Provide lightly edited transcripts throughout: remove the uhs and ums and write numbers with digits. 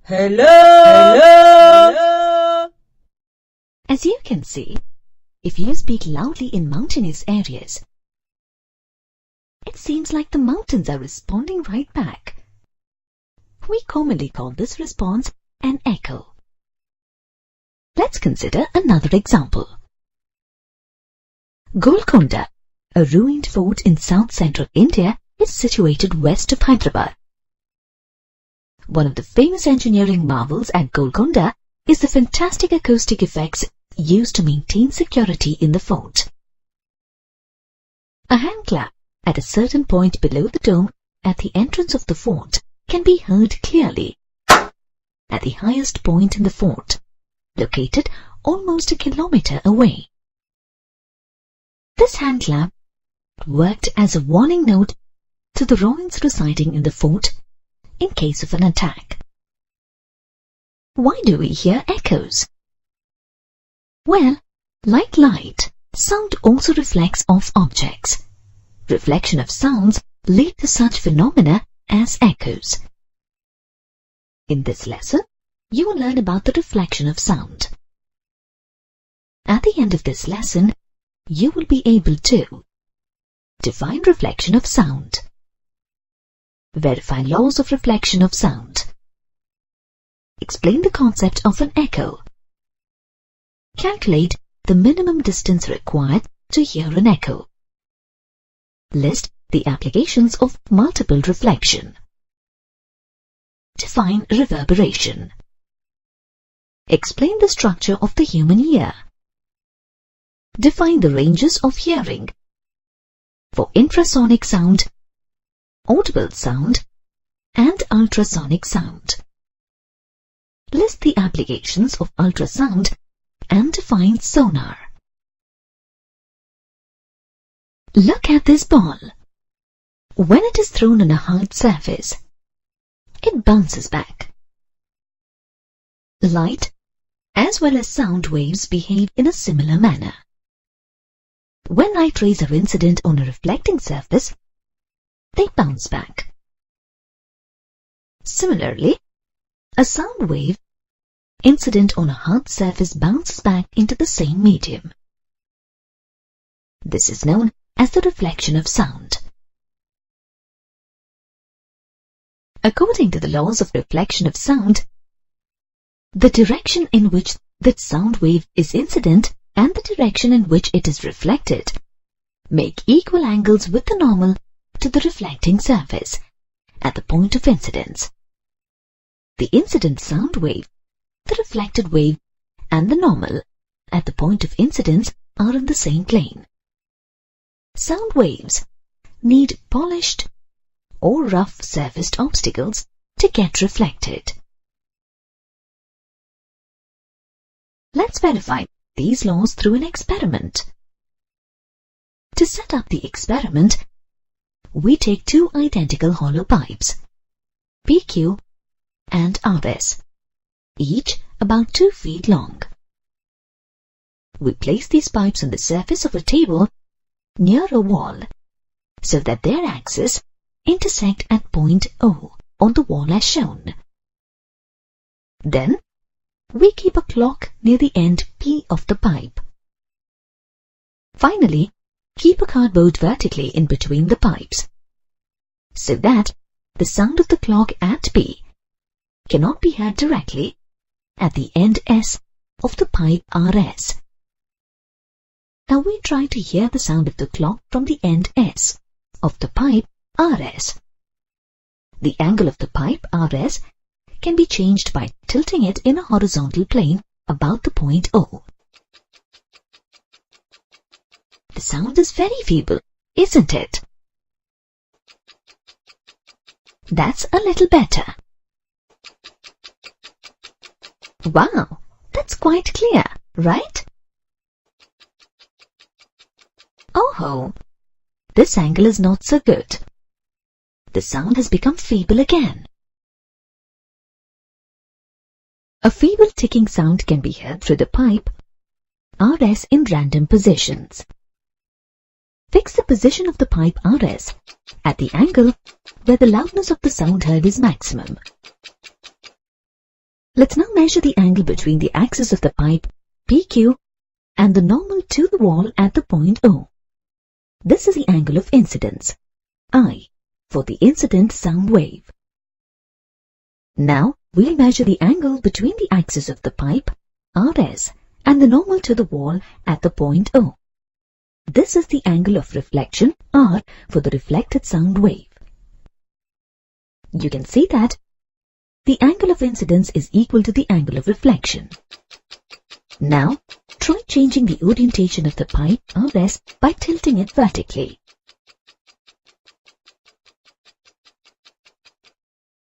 Hello? Hello? As you can see, if you speak loudly in mountainous areas, it seems like the mountains are responding right back. We commonly call this response an echo. Let's consider another example. Golconda, a ruined fort in south-central India, is situated west of Hyderabad. One of the famous engineering marvels at Golconda is the fantastic acoustic effects used to maintain security in the fort. A hand clap at a certain point below the dome at the entrance of the fort can be heard clearly at the highest point in the fort, located almost a kilometer away. This hand clap worked as a warning note to the Royals residing in the fort in case of an attack. Why do we hear echoes? Well, like light, sound also reflects off objects. Reflection of sounds lead to such phenomena as echoes. In this lesson, you will learn about the reflection of sound. At the end of this lesson, you will be able to define reflection of sound, verify laws of reflection of sound, explain the concept of an echo, calculate the minimum distance required to hear an echo, list the applications of multiple reflection, define reverberation, explain the structure of the human ear, define the ranges of hearing for infrasonic sound, audible sound, and ultrasonic sound. List the applications of ultrasound and define sonar. Look at this ball. When it is thrown on a hard surface, it bounces back. Light as well as sound waves behave in a similar manner. When light rays are incident on a reflecting surface, they bounce back. Similarly, a sound wave incident on a hard surface bounces back into the same medium. This is known as the reflection of sound. According to the laws of reflection of sound, the direction in which that sound wave is incident and the direction in which it is reflected make equal angles with the normal to the reflecting surface at the point of incidence. The incident sound wave, the reflected wave, and the normal at the point of incidence are in the same plane. Sound waves need polished or rough surfaced obstacles to get reflected. Let's verify these laws through an experiment. To set up the experiment, we take two identical hollow pipes, PQ and RS, each about 2 feet long. We place these pipes on the surface of a table near a wall so that their axes intersect at point O on the wall as shown. Then, we keep a clock near the end P of the pipe. Finally, keep a cardboard vertically in between the pipes, so that the sound of the clock at P cannot be heard directly at the end S of the pipe RS. Now we try to hear the sound of the clock from the end S of the pipe RS. The angle of the pipe RS can be changed by tilting it in a horizontal plane about the point O. The sound is very feeble, isn't it? That's a little better. Wow, that's quite clear, right? Oh ho, this angle is not so good. The sound has become feeble again. A feeble ticking sound can be heard through the pipe RS in random positions. Fix the position of the pipe RS at the angle where the loudness of the sound heard is maximum. Let's now measure the angle between the axis of the pipe, PQ, and the normal to the wall at the point O. This is the angle of incidence, I, for the incident sound wave. Now, we'll measure the angle between the axis of the pipe, RS, and the normal to the wall at the point O. This is the angle of reflection, R, for the reflected sound wave. You can see that the angle of incidence is equal to the angle of reflection. Now, try changing the orientation of the pipe, RS, by tilting it vertically.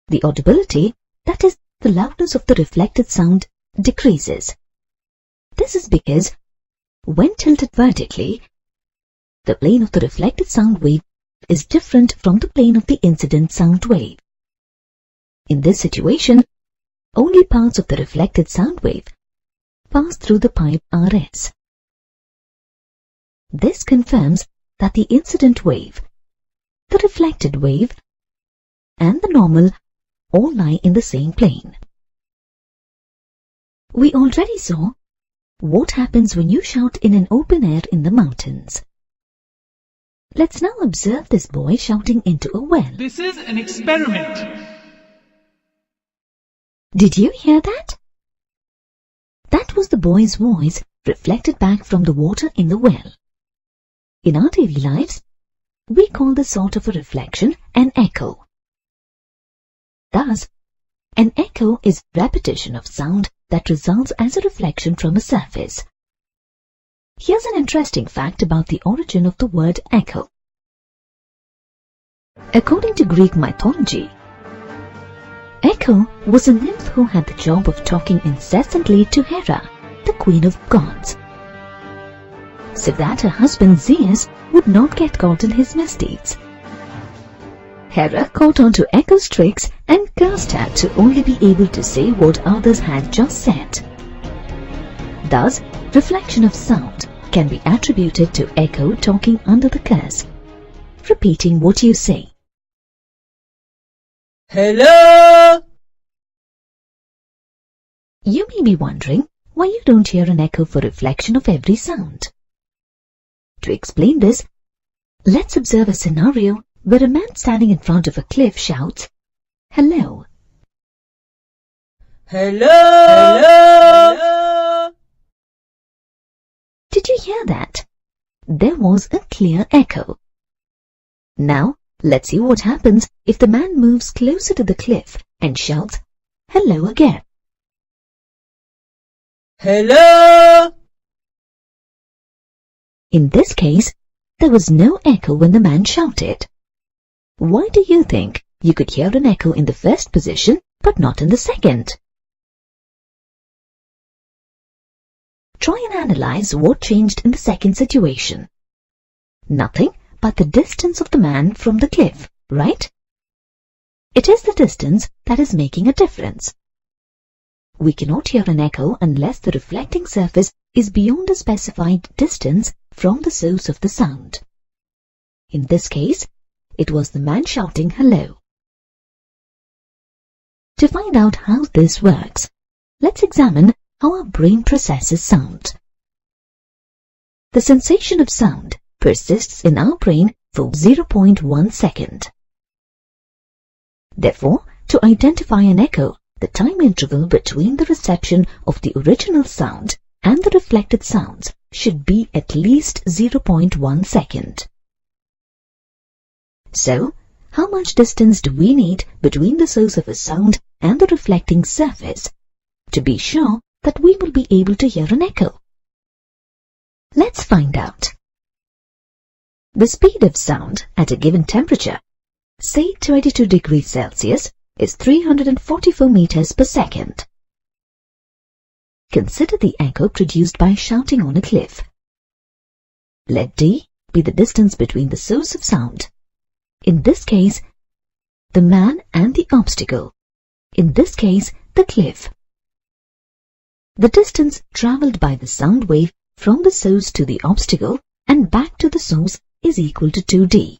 The audibility, that is, the loudness of the reflected sound, decreases. This is because, when tilted vertically, the plane of the reflected sound wave is different from the plane of the incident sound wave. In this situation, only parts of the reflected sound wave pass through the pipe RS. This confirms that the incident wave, the reflected wave, and the normal all lie in the same plane. We already saw what happens when you shout in an open air in the mountains. Let's now observe this boy shouting into a well. This is an experiment. Did you hear that? That was the boy's voice reflected back from the water in the well. In our daily lives, we call this sort of a reflection an echo. Thus, an echo is repetition of sound that results as a reflection from a surface. Here's an interesting fact about the origin of the word echo. According to Greek mythology, Echo was a nymph who had the job of talking incessantly to Hera, the queen of gods, so that her husband Zeus would not get caught in his misdeeds. Hera caught on to Echo's tricks and cursed her to only be able to say what others had just said. Thus, reflection of sound can be attributed to Echo talking under the curse, repeating what you say. Hello! You may be wondering why you don't hear an echo for reflection of every sound. To explain this, let's observe a scenario where a man standing in front of a cliff shouts, "Hello." Hello! Hello! Did you hear that? There was a clear echo. Now, let's see what happens if the man moves closer to the cliff and shouts, "Hello" again. Hello! In this case, there was no echo when the man shouted. Why do you think you could hear an echo in the first position but not in the second? Try and analyze what changed in the second situation. Nothing but the distance of the man from the cliff, right? It is the distance that is making a difference. We cannot hear an echo unless the reflecting surface is beyond a specified distance from the source of the sound. In this case, it was the man shouting hello. To find out how this works, let's examine how our brain processes sound. The sensation of sound persists in our brain for 0.1 second. Therefore, to identify an echo, the time interval between the reception of the original sound and the reflected sounds should be at least 0.1 second. So, how much distance do we need between the source of a sound and the reflecting surface to be sure that we will be able to hear an echo? Let's find out. The speed of sound at a given temperature, say 22 degrees Celsius, is 344 meters per second. Consider the echo produced by shouting on a cliff. Let d be the distance between the source of sound, in this case, the man, and the obstacle, in this case, the cliff. The distance travelled by the sound wave from the source to the obstacle and back to the source is equal to 2d.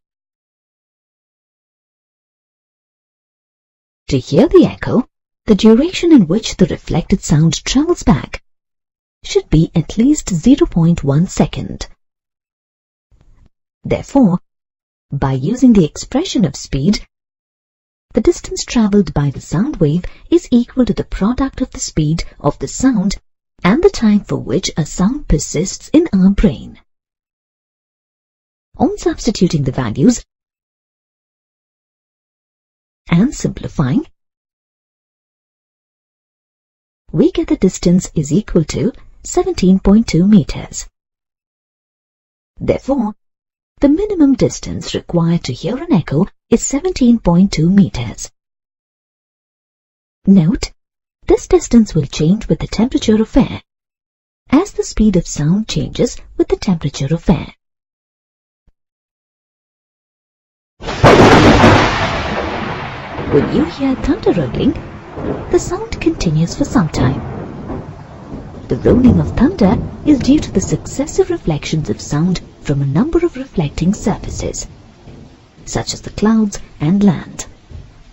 To hear the echo, the duration in which the reflected sound travels back should be at least 0.1 second. Therefore, by using the expression of speed, the distance travelled by the sound wave is equal to the product of the speed of the sound and the time for which a sound persists in our brain. On substituting the values and simplifying, we get the distance is equal to 17.2 meters. Therefore, the minimum distance required to hear an echo is 17.2 meters. Note, this distance will change with the temperature of air, as the speed of sound changes with the temperature of air. When you hear thunder rolling, the sound continues for some time. The rolling of thunder is due to the successive reflections of sound from a number of reflecting surfaces, such as the clouds and land.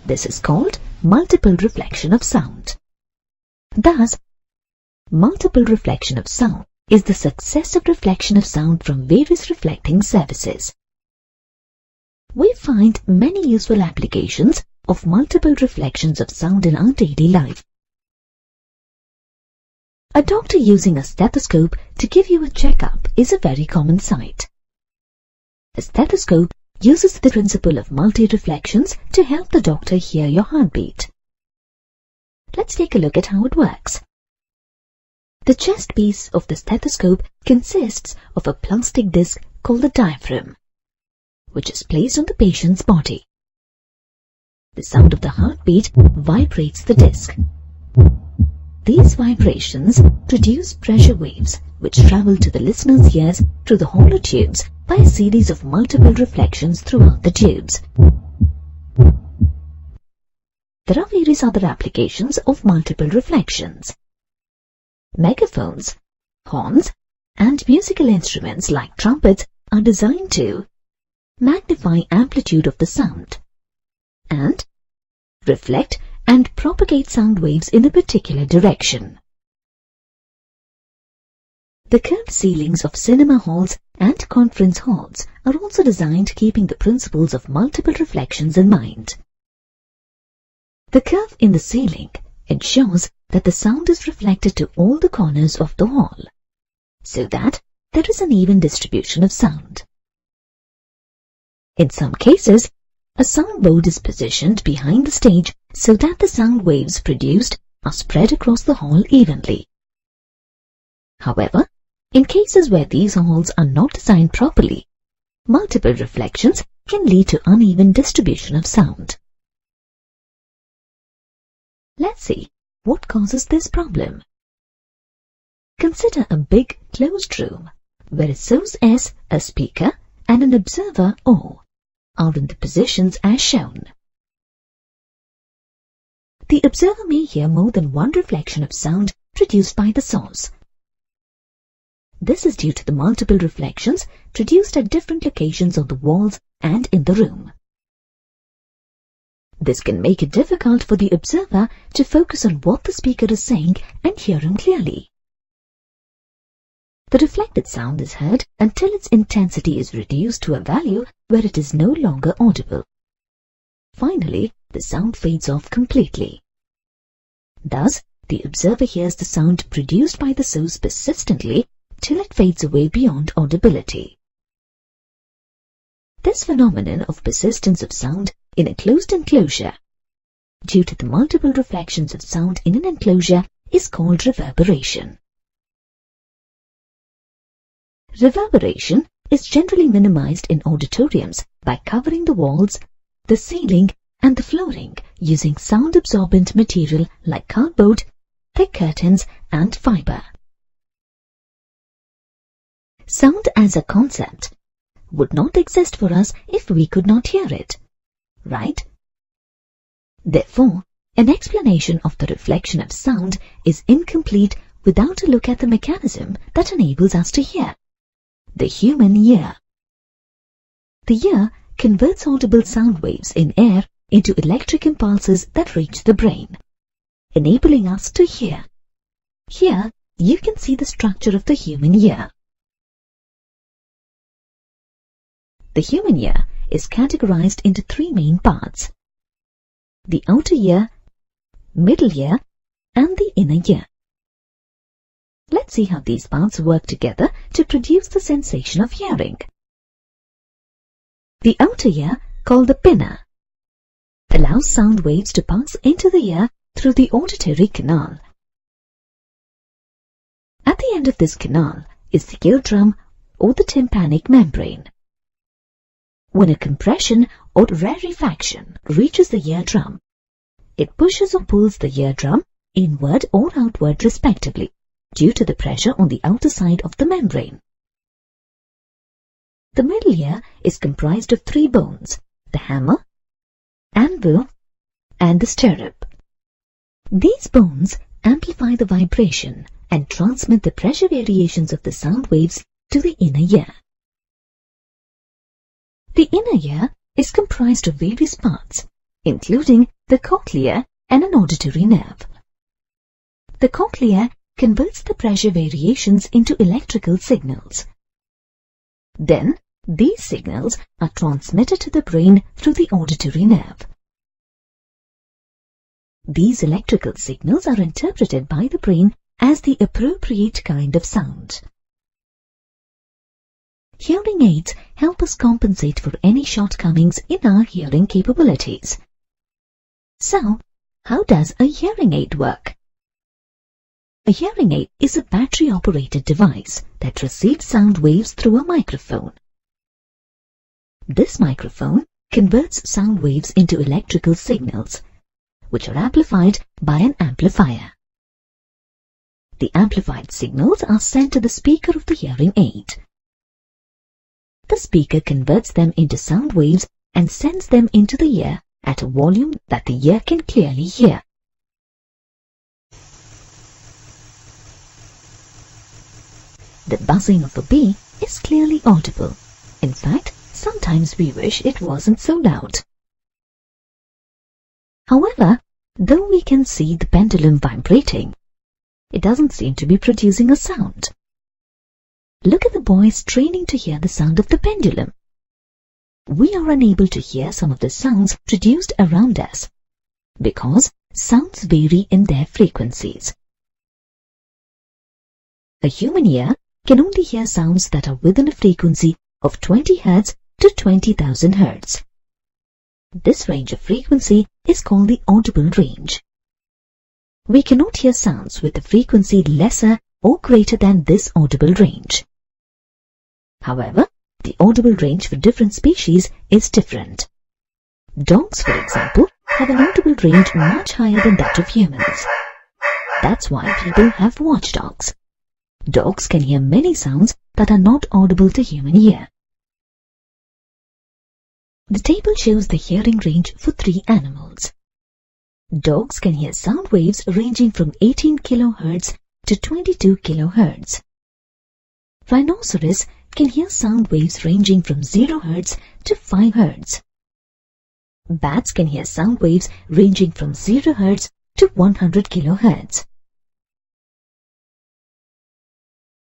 This is called multiple reflection of sound. Thus, multiple reflection of sound is the successive reflection of sound from various reflecting surfaces. We find many useful applications of multiple reflections of sound in our daily life. A doctor using a stethoscope to give you a checkup is a very common sight. A stethoscope uses the principle of multi-reflections to help the doctor hear your heartbeat. Let's take a look at how it works. The chest piece of the stethoscope consists of a plastic disc called the diaphragm, which is placed on the patient's body. The sound of the heartbeat vibrates the disc. These vibrations produce pressure waves which travel to the listener's ears through the hollow tubes by a series of multiple reflections throughout the tubes. There are various other applications of multiple reflections. Megaphones, horns, and musical instruments like trumpets are designed to magnify amplitude of the sound and reflect and propagate sound waves in a particular direction. The curved ceilings of cinema halls and conference halls are also designed keeping the principles of multiple reflections in mind. The curve in the ceiling ensures that the sound is reflected to all the corners of the hall, so that there is an even distribution of sound. In some cases, a soundboard is positioned behind the stage so that the sound waves produced are spread across the hall evenly. However, in cases where these halls are not designed properly, multiple reflections can lead to uneven distribution of sound. Let's see what causes this problem. Consider a big closed room where a source S, a speaker, and an observer O are in the positions as shown. The observer may hear more than one reflection of sound produced by the source. This is due to the multiple reflections produced at different locations on the walls and in the room. This can make it difficult for the observer to focus on what the speaker is saying and hear him clearly. The reflected sound is heard until its intensity is reduced to a value where it is no longer audible. Finally, the sound fades off completely. Thus, the observer hears the sound produced by the source persistently till it fades away beyond audibility. This phenomenon of persistence of sound in a closed enclosure, due to the multiple reflections of sound in an enclosure, is called reverberation. Reverberation is generally minimized in auditoriums by covering the walls, the ceiling, and the flooring using sound-absorbent material like cardboard, thick curtains, and fiber. Sound as a concept would not exist for us if we could not hear it, right? Therefore, an explanation of the reflection of sound is incomplete without a look at the mechanism that enables us to hear, the human ear. The ear converts audible sound waves in air into electric impulses that reach the brain. enabling us to hear. Here, you can see the structure of the human ear. The human ear is categorized into three main parts: the outer ear, middle ear, and the inner ear. Let's see how these parts work together to produce the sensation of hearing. The outer ear, called the pinna, allows sound waves to pass into the ear through the auditory canal. At the end of this canal is the eardrum or the tympanic membrane. When a compression or rarefaction reaches the eardrum, it pushes or pulls the eardrum inward or outward respectively, due to the pressure on the outer side of the membrane. The middle ear is comprised of three bones: the hammer, anvil, and the stirrup. These bones amplify the vibration and transmit the pressure variations of the sound waves to the inner ear. The inner ear is comprised of various parts, including the cochlea and an auditory nerve. The cochlea converts the pressure variations into electrical signals. Then, these signals are transmitted to the brain through the auditory nerve. These electrical signals are interpreted by the brain as the appropriate kind of sound. Hearing aids help us compensate for any shortcomings in our hearing capabilities. So, how does a hearing aid work? A hearing aid is a battery-operated device that receives sound waves through a microphone. This microphone converts sound waves into electrical signals, which are amplified by an amplifier. The amplified signals are sent to the speaker of the hearing aid. The speaker converts them into sound waves and sends them into the ear at a volume that the ear can clearly hear. The buzzing of a bee is clearly audible. In fact, sometimes we wish it wasn't so loud. However, though we can see the pendulum vibrating, it doesn't seem to be producing a sound. Look at the boy straining to hear the sound of the pendulum. We are unable to hear some of the sounds produced around us because sounds vary in their frequencies. A human ear can only hear sounds that are within a frequency of 20 Hz to 20,000 Hz. This range of frequency is called the audible range. We cannot hear sounds with a frequency lesser or greater than this audible range. However, the audible range for different species is different. Dogs, for example, have an audible range much higher than that of humans. That's why people have watchdogs. Dogs can hear many sounds that are not audible to human ear. The table shows the hearing range for three animals. Dogs can hear sound waves ranging from 18 kHz to 22 kHz. Rhinoceros can hear sound waves ranging from 0 Hz to 5 Hz. Bats can hear sound waves ranging from 0 Hz to 100 kHz.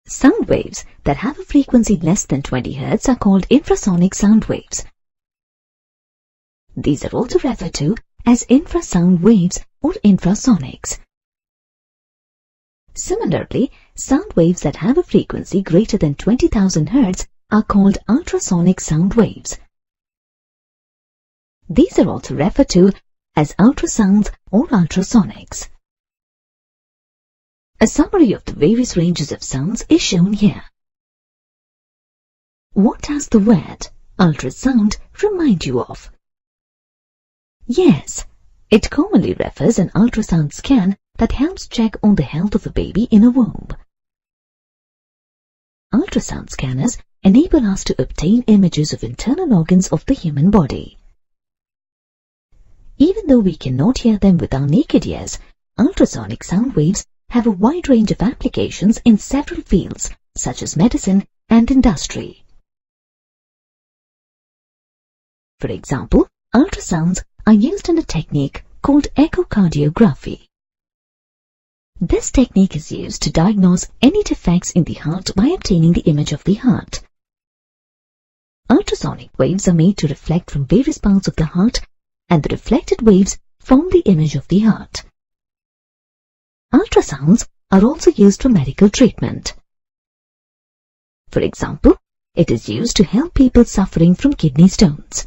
Sound waves that have a frequency less than 20 Hz are called infrasonic sound waves. These are also referred to as infrasound waves or infrasonics. Similarly, sound waves that have a frequency greater than 20,000 Hz are called ultrasonic sound waves. These are also referred to as ultrasounds or ultrasonics. A summary of the various ranges of sounds is shown here. What does the word ultrasound remind you of? Yes, it commonly refers an ultrasound scan that helps check on the health of a baby in a womb. Ultrasound scanners enable us to obtain images of internal organs of the human body. Even though we cannot hear them with our naked ears, ultrasonic sound waves have a wide range of applications in several fields, such as medicine and industry. For example, ultrasounds are used in a technique called echocardiography. This technique is used to diagnose any defects in the heart by obtaining the image of the heart. Ultrasonic waves are made to reflect from various parts of the heart, and the reflected waves form the image of the heart. Ultrasounds are also used for medical treatment. For example, it is used to help people suffering from kidney stones.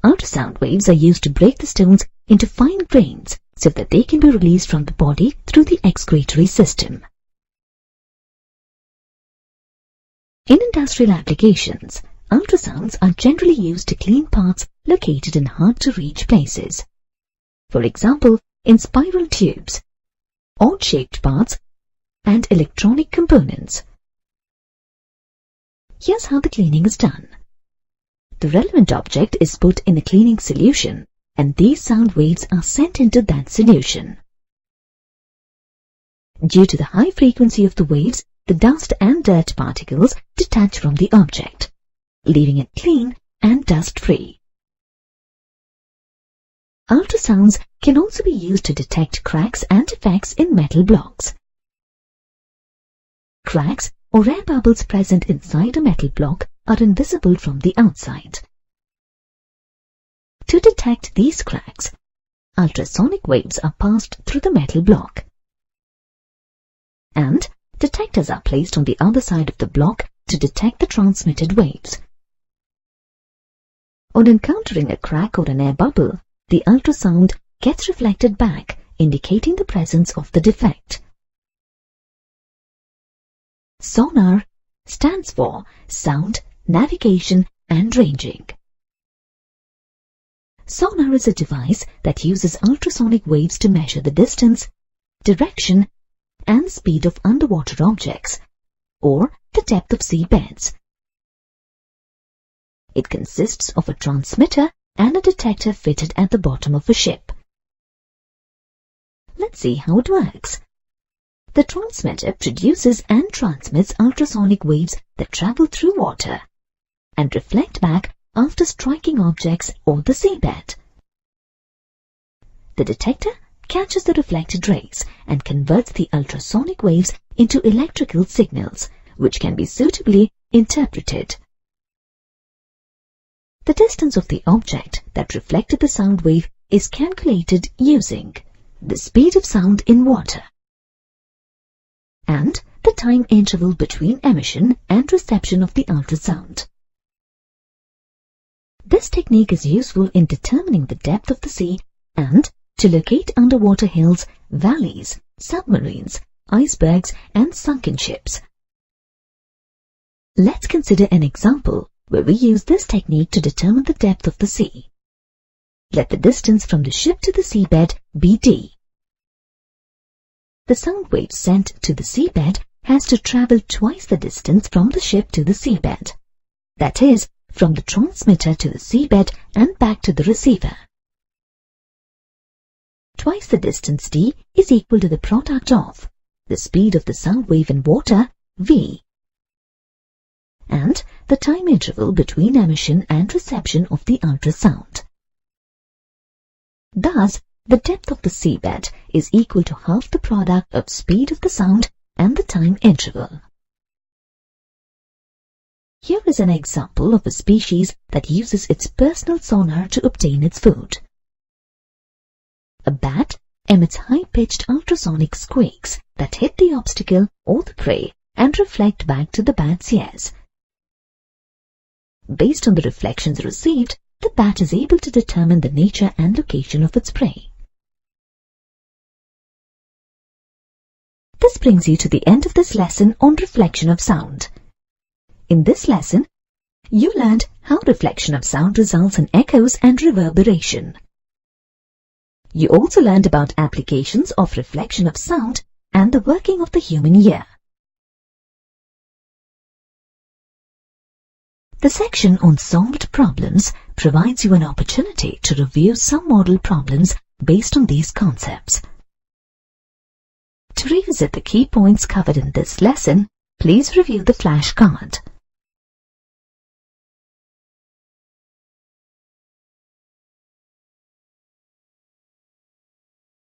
Ultrasound waves are used to break the stones into fine grains so that they can be released from the body through the excretory system. In industrial applications, ultrasounds are generally used to clean parts located in hard-to-reach places. For example, in spiral tubes, odd-shaped parts, and electronic components. Here's how the cleaning is done. The relevant object is put in a cleaning solution, and these sound waves are sent into that solution. Due to the high frequency of the waves, the dust and dirt particles detach from the object, leaving it clean and dust-free. Ultrasounds can also be used to detect cracks and defects in metal blocks. Cracks or air bubbles present inside a metal block are invisible from the outside. To detect these cracks, ultrasonic waves are passed through the metal block, and detectors are placed on the other side of the block to detect the transmitted waves. On encountering a crack or an air bubble, the ultrasound gets reflected back, indicating the presence of the defect. Sonar stands for Sound, Navigation and Ranging. Sonar is a device that uses ultrasonic waves to measure the distance, direction, and speed of underwater objects, or the depth of sea beds. It consists of a transmitter and a detector fitted at the bottom of a ship. Let's see how it works. The transmitter produces and transmits ultrasonic waves that travel through water and reflect back after striking objects or the seabed. The detector catches the reflected rays and converts the ultrasonic waves into electrical signals, which can be suitably interpreted. The distance of the object that reflected the sound wave is calculated using the speed of sound in water and the time interval between emission and reception of the ultrasound. This technique is useful in determining the depth of the sea and to locate underwater hills, valleys, submarines, icebergs, and sunken ships. Let's consider an example where we use this technique to determine the depth of the sea. Let the distance from the ship to the seabed be d. The sound wave sent to the seabed has to travel twice the distance from the ship to the seabed. That is, from the transmitter to the seabed and back to the receiver. Twice the distance d is equal to the product of the speed of the sound wave in water, v, and the time interval between emission and reception of the ultrasound. Thus, the depth of the seabed is equal to half the product of speed of the sound and the time interval. Here is an example of a species that uses its personal sonar to obtain its food. A bat emits high-pitched ultrasonic squeaks that hit the obstacle or the prey and reflect back to the bat's ears. Based on the reflections received, the bat is able to determine the nature and location of its prey. This brings you to the end of this lesson on reflection of sound. In this lesson, you learned how reflection of sound results in echoes and reverberation. You also learned about applications of reflection of sound and the working of the human ear. The section on solved problems provides you an opportunity to review some model problems based on these concepts. To revisit the key points covered in this lesson, please review the flashcard.